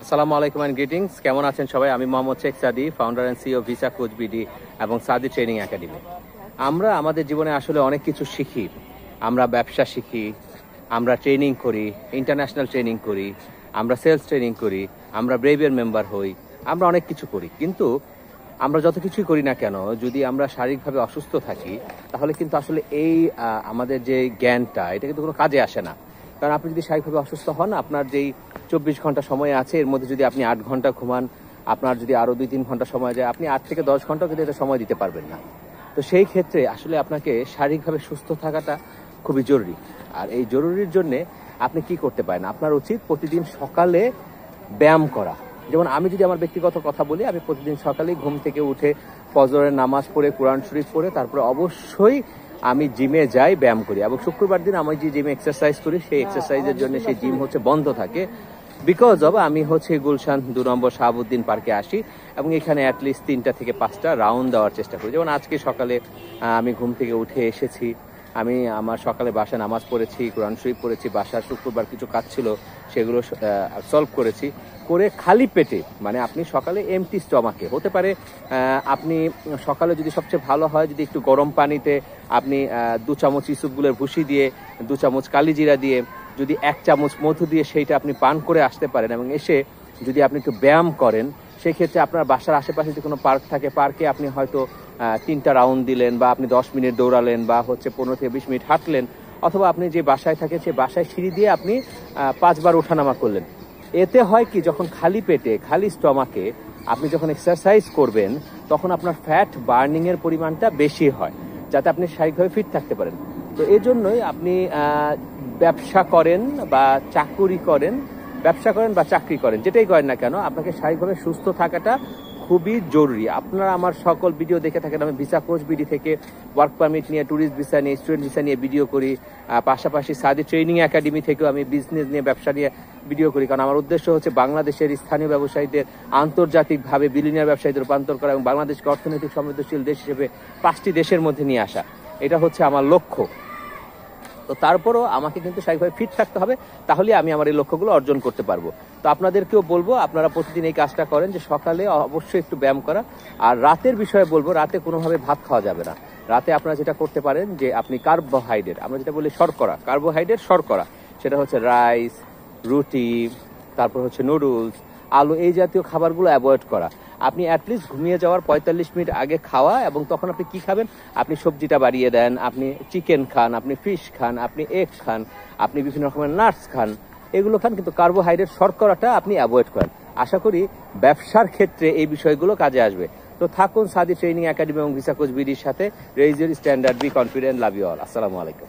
আসসালামু আলাইকুম and greetings. কেমন আছেন সবাই? আমি Mohammad Sheikh Sadi, founder and CEO visa coach BD এবং সাদি ট্রেনিং একাডেমি। আমরা আমাদের জীবনে আসলে অনেক কিছু শিখি। আমরা ব্যবসা শিখি, আমরা ট্রেনিং করি, ইন্টারন্যাশনাল ট্রেনিং করি, আমরা সেলস ট্রেনিং করি, আমরা ব্রেভের মেম্বার হই, আমরা অনেক কিছু করি। কিন্তু আমরা যত কিছুই করি না কেন, যদি আমরা শারীরিকভাবে অসুস্থ থাকি, তাহলে কিন্তু আসলে এই আমাদের যে জ্ঞানটা, এটা কিন্তু কোনো কাজে আসে না। কারণ আপনি যদি শারীরিকভাবে অসুস্থ হন, আপনার যেই 24 ঘন্টা সময় আছে, এর মধ্যে যদি আপনি 8 ঘন্টা ঘুমান, আপনার যদি আরও 2-3 ঘন্টা সময় যায়, আপনি 8 থেকে 10 ঘন্টাও কিন্তু এটা সময় দিতে পারবেন না। তো সেই ক্ষেত্রে আসলে আপনাকে শারীরিকভাবে সুস্থ থাকাটা খুবই জরুরি। আর এই জরুরির জন্যে আপনি কি করতে পারেন? আপনার উচিত প্রতিদিন সকালে ব্যায়াম করা। যেমন আমি যদি আমার ব্যক্তিগত কথা বলি, আমি প্রতিদিন সকালেই ঘুম থেকে উঠে ফজরের নামাজ পড়ে, কোরআন শরীফ পড়ে, তারপরে অবশ্যই আমি জিমে যাই, ব্যায়াম করি। এবং শুক্রবার দিন আমি যে জিমে এক্সারসাইজ করি, সেই এক্সারসাইজের জন্য সেই জিম বন্ধ থাকে। বিকজ অব আমি গুলশান 2 নম্বর শাহাবুদ্দিন পার্কে আসি এবং এখানে অ্যাটলিস্ট 3টা থেকে 5টা রাউন্ড দেওয়ার চেষ্টা করি। যেমন আজকে সকালে আমি ঘুম থেকে উঠে এসেছি, আমি আমার সকালে বাসায় নামাজ পড়েছি, কোরআন শরীফ পড়েছি, বাসার শুক্রবার কিছু কাজ ছিল সেগুলো সলভ করেছি, করে খালি পেটে, মানে আপনি সকালে এমটি স্টমাকে, হতে পারে আপনি সকালে যদি সবচেয়ে ভালো হয় যদি একটু গরম পানিতে আপনি 2 চামচ ইসুপগুলের ভুসি দিয়ে, 2 চামচ কালিজিরা দিয়ে, যদি 1 চামচ মধু দিয়ে সেইটা আপনি পান করে আসতে পারেন এবং এসে যদি আপনি একটু ব্যায়াম করেন, সেক্ষেত্রে আপনার বাসার আশেপাশে যে কোনো পার্ক থাকে, পার্কে আপনি হয়তো 3টা রাউন্ড দিলেন, বা আপনি 10 মিনিট দৌড়ালেন, বা 15 থেকে 20 মিনিট হাঁটলেন, অথবা আপনি যে বাসায় থাকেন সেই বাসায় সিঁড়ি দিয়ে আপনি 5 বার ওঠানামা করলেন। এতে হয় কি, যখন খালি পেটে খালি স্টমাকে আপনি যখন এক্সারসাইজ করবেন, তখন আপনার ফ্যাট বার্নিং এর পরিমাণটা বেশি হয়, যাতে আপনি শারীরিকভাবে ফিট থাকতে পারেন। তো এই জন্যই আপনি ব্যবসা করেন বা চাকুরি করেন, চাকরি করেন, যেটাই করেন না কেন, আপনাকে শারীরিকভাবে সুস্থ থাকাটা খুবই জরুরি। আপনারা আমার সকল ভিডিও দেখে থাকেন, আমি ভিসা কোচ বিডি থেকে ওয়ার্ক পারমিট নিয়ে, ট্যুরিস্ট ভিসা নিয়ে, স্টুডেন্ট ভিসা নিয়ে ভিডিও করি। পাশাপাশি সাদি ট্রেনিং একাডেমি থেকেও আমি বিজনেস নিয়ে, ব্যবসা নিয়ে ভিডিও করি। কারণ আমার উদ্দেশ্য হচ্ছে বাংলাদেশের স্থানীয় ব্যবসায়ীদের আন্তর্জাতিকভাবে বিলিয়নিয়ার ব্যবসায়ীতে রূপান্তর করা এবং বাংলাদেশকে অর্থনৈতিক সমৃদ্ধশীল দেশ হিসেবে 5টি দেশের মধ্যে নিয়ে আসা। এটা হচ্ছে আমার লক্ষ্য। তো তারপরও আমাকে কিন্তু শারীরিকভাবে ফিট থাকতে হবে, তাহলে আমি আমার এই লক্ষ্যগুলো অর্জন করতে পারবো। তো আপনাদেরকেও বলবো, আপনারা প্রতিদিন এই কাজটা করেন, যে সকালে অবশ্যই একটু ব্যায়াম করা। আর রাতের বিষয়ে বলবো, রাতে কোনোভাবে ভাত খাওয়া যাবে না। রাতে আপনারা যেটা করতে পারেন, যে আপনি কার্বোহাইড্রেট, আমরা যেটা বলি শর্করা, কার্বোহাইড্রেট শর্করা, সেটা হচ্ছে রাইস, রুটি, তারপর হচ্ছে নুডলস, আলু, এই জাতীয় খাবারগুলো অ্যাভয়েড করা। আপনি অ্যাটলিস্ট ঘুমিয়ে যাওয়ার 45 মিনিট আগে খাওয়া, এবং তখন আপনি কি খাবেন? আপনি সবজিটা বাড়িয়ে দেন, আপনি চিকেন খান, আপনি ফিশ খান, আপনি এগ খান, আপনি বিভিন্ন রকমের নাটস খান, এগুলো খান, কিন্তু কার্বোহাইড্রেট শর্করাটা আপনি অ্যাভয়েড করেন। আশা করি ব্যবসার ক্ষেত্রে এই বিষয়গুলো কাজে আসবে। তো থাকুন সাদি ট্রেনিং একাডেমি এবং ভিসা কোচ বিডির সাথে। Raise your standard, be confident, love you all. আসসালামু আলাইকুম।